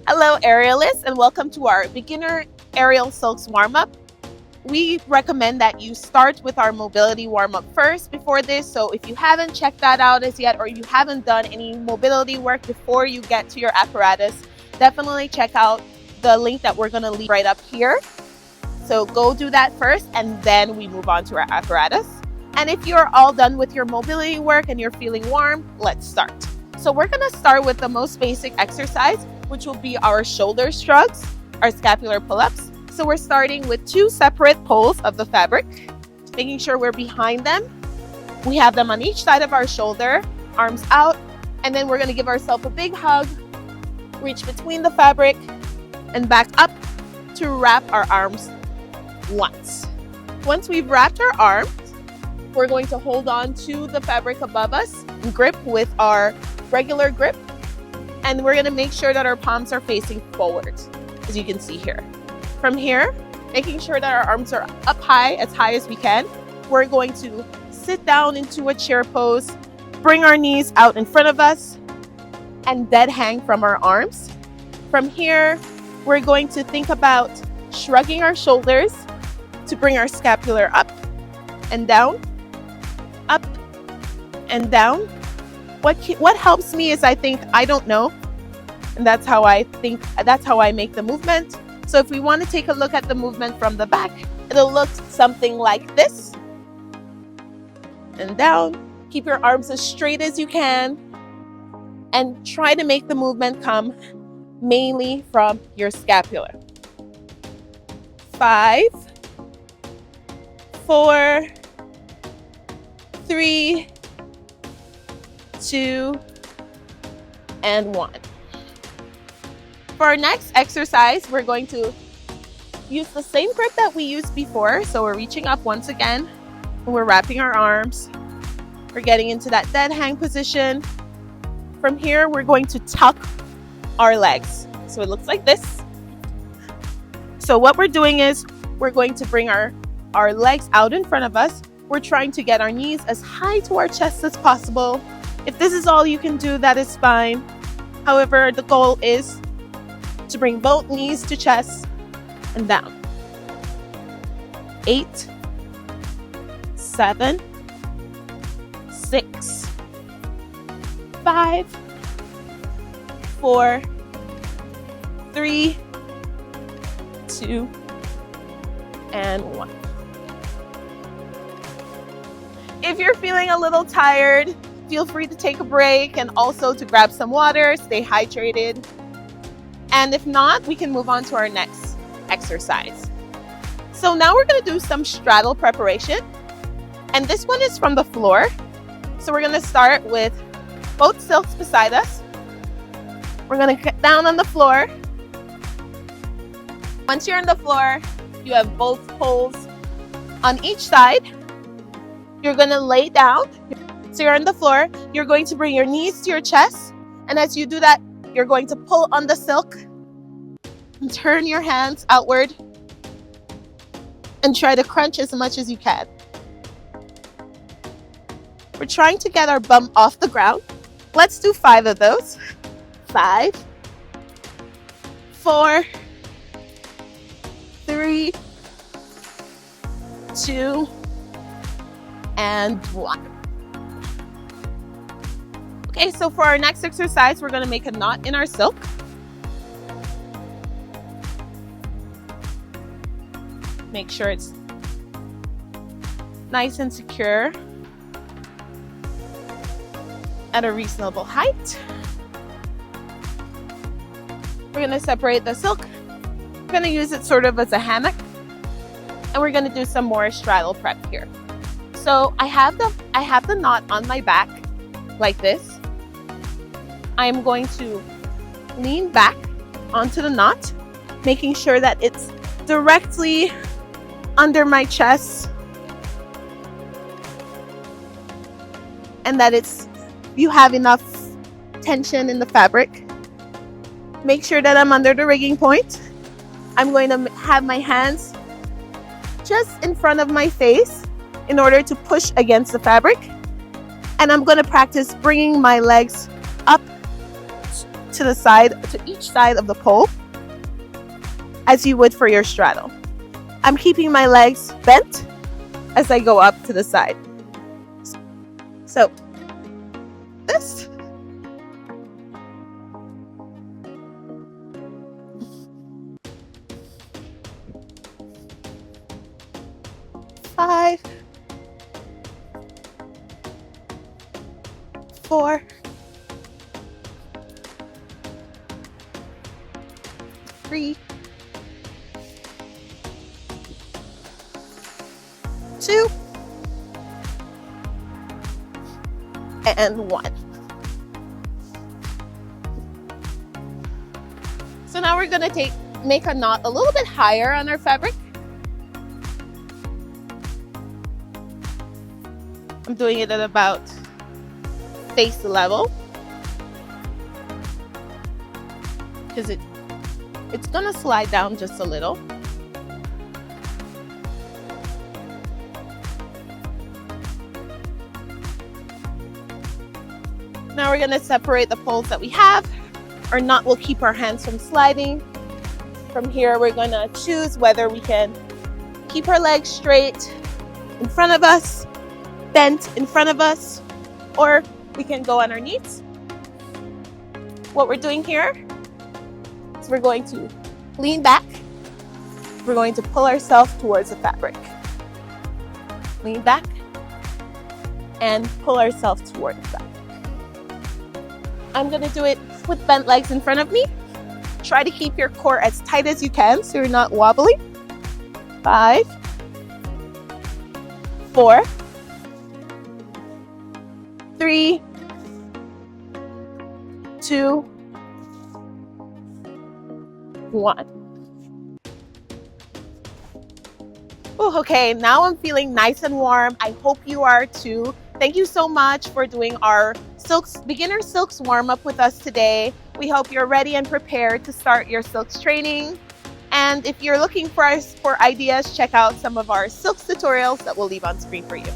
Hello Aerialist, and welcome to our beginner aerial silks warm-up. We recommend that you start with our mobility warm-up first before this. So if you haven't checked that out as yet, or you haven't done any mobility work before you get to your apparatus, definitely check out the link that we're going to leave right up here. So go do that first, and then we move on to our apparatus. And if you're all done with your mobility work and you're feeling warm, let's start. So we're going to start with the most basic exercise, which will be our shoulder shrugs, our scapular pull-ups. So we're starting with 2 separate pulls of the fabric, making sure we're behind them. We have them on each side of our shoulder, arms out, and then we're going to give ourselves a big hug, reach between the fabric, and back up to wrap our arms once. Once we've wrapped our arms, we're going to hold on to the fabric above us and grip with our regular grip. And we're going to make sure that our palms are facing forward, as you can see here. From here, making sure that our arms are up high as we can, we're going to sit down into a chair pose, bring our knees out in front of us, and dead hang from our arms. From here, we're going to think about shrugging our shoulders to bring our scapular up and down, up and down. What helps me is I don't know, and that's how I make the movement. So if we want to take a look at the movement from the back, it'll look something like this. And down. Keep your arms as straight as you can, and try to make the movement come mainly from your scapula. 5, 4, 3, 2, and 1. For our next exercise, we're going to use the same grip that we used before. So we're reaching up once again, and we're wrapping our arms. We're getting into that dead hang position. From here, we're going to tuck our legs. So it looks like this. So what we're doing is we're going to bring our legs out in front of us. We're trying to get our knees as high to our chest as possible. If this is all you can do, that is fine. However, the goal is to bring both knees to chest and down. 8, 7, 6, 5, 4, 3, 2, and 1. If you're feeling a little tired, feel free to take a break and also to grab some water, stay hydrated. And if not, we can move on to our next exercise. So now we're going to do some straddle preparation. And this one is from the floor. So we're going to start with both silks beside us. We're going to get down on the floor. Once you're on the floor, you have both poles on each side. You're going to lay down. So you're on the floor. You're going to bring your knees to your chest. And as you do that, you're going to pull on the silk and turn your hands outward and try to crunch as much as you can. We're trying to get our bum off the ground. Let's do 5 of those. 5, 4, 3, 2, and 1. Okay, so for our next exercise, we're going to make a knot in our silk. Make sure it's nice and secure at a reasonable height. We're going to separate the silk. We're going to use it sort of as a hammock, and we're going to do some more straddle prep here. So I have the knot on my back like this. I'm going to lean back onto the knot, making sure that it's directly under my chest and that you have enough tension in the fabric. Make sure that I'm under the rigging point. I'm going to have my hands just in front of my face in order to push against the fabric. And I'm going to practice bringing my legs up to each side of the pole as you would for your straddle. I'm keeping my legs bent as I go up to the side. So this. Five, 4, 3, 2, and 1. So now we're going to make a knot a little bit higher on our fabric. I'm doing it at about face level because it's gonna slide down just a little. Now we're gonna separate the poles that we have. Our knot will keep our hands from sliding. From here, we're gonna choose whether we can keep our legs straight in front of us, bent in front of us, or we can go on our knees. What we're doing here is we're going to lean back. We're going to pull ourselves towards the fabric. Lean back and pull ourselves towards the fabric. I'm going to do it with bent legs in front of me. Try to keep your core as tight as you can so you're not wobbly. 5, 4, 3, 2, 1. Oh, okay, now I'm feeling nice and warm. I hope you are too. Thank you so much for doing our beginner silks warm-up with us today. We hope you're ready and prepared to start your silks training. And if you're looking for ideas, check out some of our silks tutorials that we'll leave on screen for you.